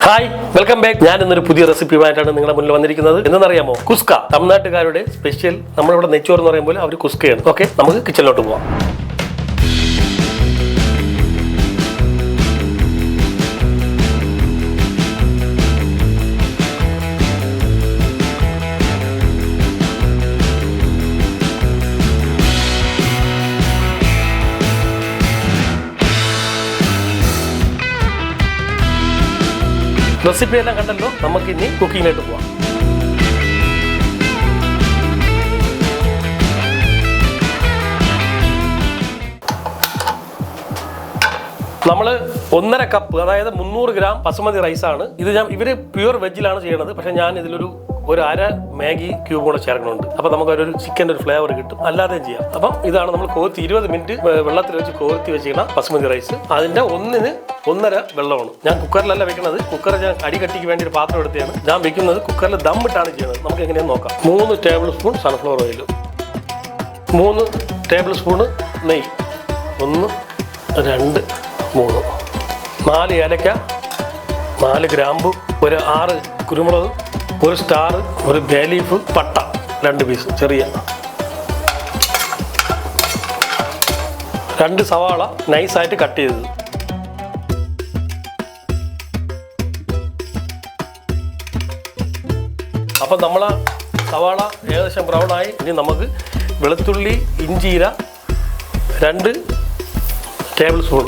Hi welcome back. ഞാൻ ഇന്നൊരു പുതിയ റെസിപ്പിയുമായിട്ടാണ് നിങ്ങളുടെ മുന്നിൽ വന്നിരിക്കുന്നത്. എന്തെന്നറിയാമോ? കുസ്ക. തമിഴ്നാട്ടുകാരുടെ സ്പെഷ്യൽ. നമ്മളിവിടെ നെച്ചോർ എന്ന് പറയുമ്പോൾ അവർ കുസ്കയാണ്. ഓക്കെ, നമുക്ക് കിച്ചണിലോട്ട് പോവാം. റെസിപ്പി എല്ലാം കണ്ടല്ലോ, നമുക്ക് ഇനി കുക്കിങ്ങിലോട്ട് പോവാം. നമ്മൾ 1.5 കപ്പ്, അതായത് 300 ഗ്രാം ബസുമതി റൈസാണ് ഇത്. ഇവര് പ്യുവർ വെജിലാണ് ചെയ്യണത്. പക്ഷെ ഞാൻ ഇതിലൊരു അര മാഗി ക്യൂബ് കൂടെ ചേർക്കണുണ്ട്. അപ്പം നമുക്ക് ഒരു ചിക്കൻ്റെ ഒരു ഫ്ലേവർ കിട്ടും. അല്ലാതെയും ചെയ്യാം. അപ്പം ഇതാണ് നമ്മൾ 20 മിനിറ്റ് വെള്ളത്തിൽ വെച്ച് കോർത്തി വെച്ചിരിക്കുന്ന ബസുമതി റൈസ്. അതിൻ്റെ 1.5 വെള്ളമാണ്. ഞാൻ കുക്കറിലല്ല വെക്കുന്നത്. കുക്കറിൽ ഞാൻ അടികട്ടിക്ക് വേണ്ടി ഒരു പാത്രം എടുത്താണ് ഞാൻ വെക്കുന്നത്. കുക്കറിൽ ദമ്മിട്ടാണ് ചെയ്യുന്നത്. നമുക്ക് എങ്ങനെയാണെന്ന് നോക്കാം. 3 table spoon sunflower oil, 3 table spoon നെയ്യ്, 1 2 3, 4 ഏലക്ക, 4 ഗ്രാമ്പു, ഒരു 6 കുരുമുളക്, 1 സ്റ്റാർ, 1 ബേ ലീഫ്, പട്ട 2 പീസ് ചെറിയ, 2 സവാള നൈസായിട്ട് കട്ട് ചെയ്തത്. അപ്പം നമ്മൾ സവാള ഏകദേശം ബ്രൗണായി. ഇനി നമുക്ക് വെളുത്തുള്ളി, ഇഞ്ചീര 2 ടേബിൾ സ്പൂൺ,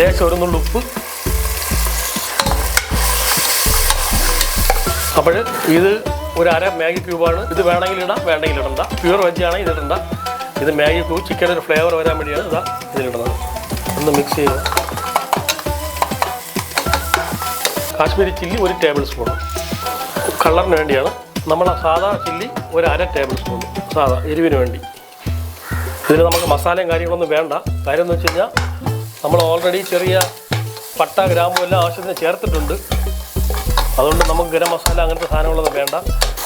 ലേശം 1 നുള്ളി ഉപ്പ്. അപ്പോൾ ഇത് ഒരു അര മാഗി ക്യൂബാണ്. ഇത് വേണമെങ്കിൽ ഇടാം, വേണമെങ്കിൽ ഇടണ്ട. പ്യുവർ വെജാണ്, ഇതിടണ്ട. ഇത് മാഗി ക്യൂബ്. ചിക്കൻ ഒരു ഫ്ലേവർ വരാൻ വേണ്ടിയാണ് ഇതാ ഇതിലിടുന്നത്. ഒന്ന് മിക്സ് ചെയ്യുക. കാശ്മീരി ചില്ലി 1 ടേബിൾ സ്പൂൺ, കളറിന് വേണ്ടിയാണ്. നമ്മൾ സാധാ ചില്ലി ഒരു അര ടേബിൾ സ്പൂൺ, സാധാ എരിവിന് വേണ്ടി. ഇതിന് നമുക്ക് മസാലയും കാര്യങ്ങളൊന്നും വേണ്ട. കാര്യം എന്ന് വെച്ച് കഴിഞ്ഞാൽ നമ്മൾ ഓൾറെഡി ചെറിയ പട്ട ഗ്രാമ്പും എല്ലാം ആവശ്യത്തിന് ചേർത്തിട്ടുണ്ട്. അതുകൊണ്ട് നമുക്ക് ഗരം മസാല അങ്ങനത്തെ സാധനങ്ങളൊന്നും വേണ്ട.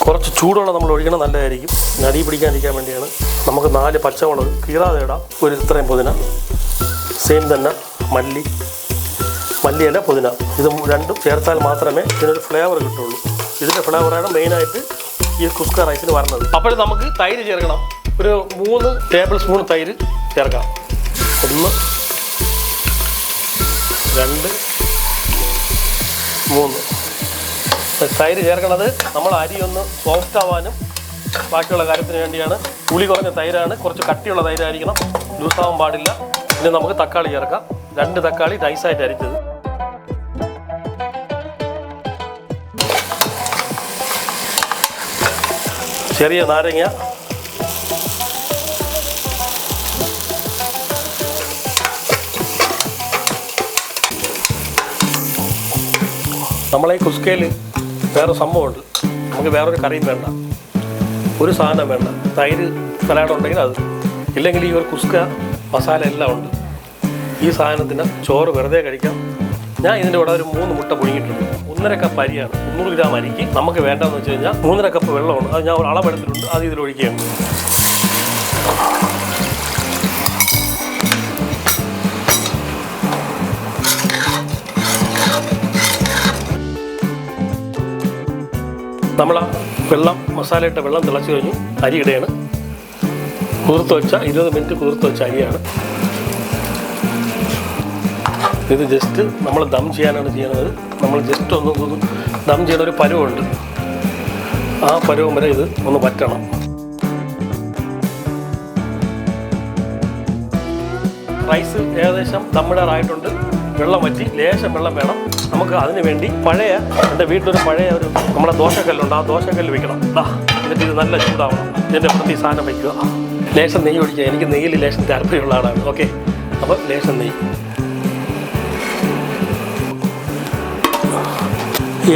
കുറച്ച് ചൂടുവെള്ളം നമ്മൾ ഒഴിക്കണം, നല്ലതായിരിക്കും. നടി പിടിക്കാതിരിക്കാൻ വേണ്ടിയാണ്. നമുക്ക് 4 പച്ചമുളക് കീറാതെ ഇടാം. ഒരു ഇത്രയും പുതിന, സെയിം തന്നെ മല്ലിയില, പുതിന. ഇത് രണ്ടും ചേർത്താൽ മാത്രമേ ഇതിനൊരു ഫ്ലേവർ കിട്ടുള്ളൂ. ഇതിൻ്റെ ഫ്ലേവറാണ് മെയിനായിട്ട് ഈ കുസ്ക റൈസിന് വരുന്നത്. അപ്പോൾ നമുക്ക് തൈര് ചേർക്കണം. ഒരു 3 ടേബിൾ സ്പൂൺ തൈര് ചേർക്കാം. 1 2 3. തൈര് ചേർക്കണത് നമ്മൾ അരി ഒന്ന് സോഫ്റ്റ് ആവാനും ബാക്കിയുള്ള കാര്യത്തിന് വേണ്ടിയാണ്. പുളി കുറഞ്ഞ തൈരാണ്. കുറച്ച് കട്ടിയുള്ള തൈരായിരിക്കണം, ലൂസാവാൻ പാടില്ല. ഇനി നമുക്ക് തക്കാളി ചേർക്കാം. 2 തക്കാളി നൈസായിട്ട് അരിച്ചത്, ചെറിയ നാരങ്ങ, നമ്മളെ ഈ കുസ്കയിൽ വേറെ സംഭവമുണ്ട്. നമുക്ക് വേറൊരു കറിയും വേണ്ട, ഒരു സാധനം വേണ്ട. തൈര് സലാഡ് ഉണ്ടെങ്കിൽ അത്, ഇല്ലെങ്കിൽ ഈ ഒരു കുസ്ക മസാല എല്ലാം ഉണ്ട്. ഈ സാധനത്തിന് ചോറ് വെറുതെ കഴിക്കാം. ഞാൻ ഇതിൻ്റെ കൂടെ ഒരു 3 മുട്ട പുഴുങ്ങിയിട്ടുണ്ട്. 1.5 കപ്പ് അരിയാണ്. 300 ഗ്രാം അരിക്ക് നമുക്ക് വേണ്ടതെന്ന് വെച്ച് കഴിഞ്ഞാൽ 3.5 കപ്പ് വെള്ളമാണ്. അത് ഞാൻ ഒരു അളവെടുത്തിട്ടുണ്ട്. അത് ഇതിൽ ഒഴിക്കുകയാണ്. നമ്മൾ മസാല ഇട്ട വെള്ളം തിളച്ച് കഴിഞ്ഞു. അരി ഇടയാണ്. കുതിർത്ത് വെച്ച 20 മിനിറ്റ് കുതിർത്ത് വെച്ച അരിയാണ് ഇത്. ജസ്റ്റ് നമ്മൾ ദം ചെയ്യാനാണ് ചെയ്യുന്നത്. നമ്മൾ ജസ്റ്റ് ഒന്ന് ദം ചെയ്യുന്ന ഒരു പരുവുണ്ട്. ആ പരുവം വരെ ഇത് ഒന്ന് വറ്റണം. റൈസ് ഏകദേശം ദമ്മിടാറായിട്ടുണ്ട്. വെള്ളം വറ്റി, ലേശം വെള്ളം വേണം നമുക്ക്. അതിന് വേണ്ടി എൻ്റെ വീട്ടിലൊരു പഴയ നമ്മുടെ ദോശക്കല്ലുണ്ട്. ആ ദോശക്കല്ല് വെക്കണം. എന്നിട്ട് ഇത് നല്ല ചൂടാവണം. ഇതിൻ്റെ പ്രതി സാധനം വയ്ക്കുക. ലേശം നെയ്യ് ഒഴിക്കുക. എനിക്ക് നെയ്യിൽ ലേശം താല്പര്യമുള്ള ആളാണ്. ഓക്കെ, അപ്പോൾ ലേശം നെയ്യ്.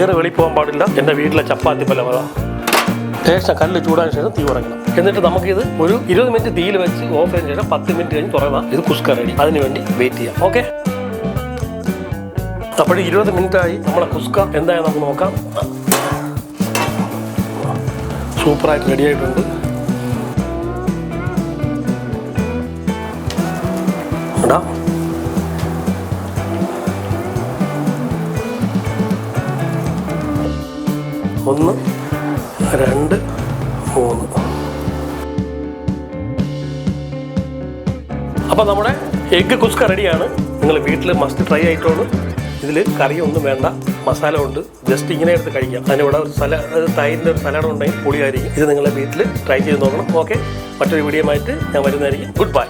ഏറെ വെളിപ്പോകാൻ പാടില്ല. എൻ്റെ വീട്ടിലെ ചപ്പാത്തി പോലെ ലേശം കല്ല് ചൂടാൻ ശേഷം തീ ഉറങ്ങണം. എന്നിട്ട് നമുക്കിത് ഒരു 20 മിനിറ്റ് തീയിൽ വെച്ച് ഓഫ് ചെയ്തതിന് ശേഷം 10 മിനിറ്റ് കഴിഞ്ഞ് തുറന്നാൽ ഇത് കുസ്ക റെഡി. അതിന് വേണ്ടി വെയിറ്റ് ചെയ്യാം. ഓക്കെ, അപ്പോൾ 20 മിനിറ്റായി. നമ്മളെ കുസ്ക എന്തായാലും നമുക്ക് നോക്കാം. സൂപ്പറായിട്ട് റെഡി ആയിട്ടുണ്ട്. 1 2 3. അപ്പോൾ നമ്മുടെ എഗ്ഗ് കുസ്ക റെഡിയാണ്. നിങ്ങൾ വീട്ടിൽ മസ്റ്റ് ട്രൈ ആയിട്ടാണ്. ഇതിൽ കറിയൊന്നും വേണ്ട, മസാല ഉണ്ട്, ജസ്റ്റ് ഇങ്ങനെ എടുത്ത് കഴിക്കാം. അതിനിവിടെ ഒരു തൈരിൻ്റെ ഒരു സലാഡ് ഉണ്ടെങ്കിൽ പൊളിയായിരിക്കും. ഇത് നിങ്ങളെ വീട്ടിൽ ട്രൈ ചെയ്ത് നോക്കണം. ഓക്കെ, മറ്റൊരു വീഡിയോ ആയിട്ട് ഞാൻ വരുന്നതായിരിക്കും. Good bye.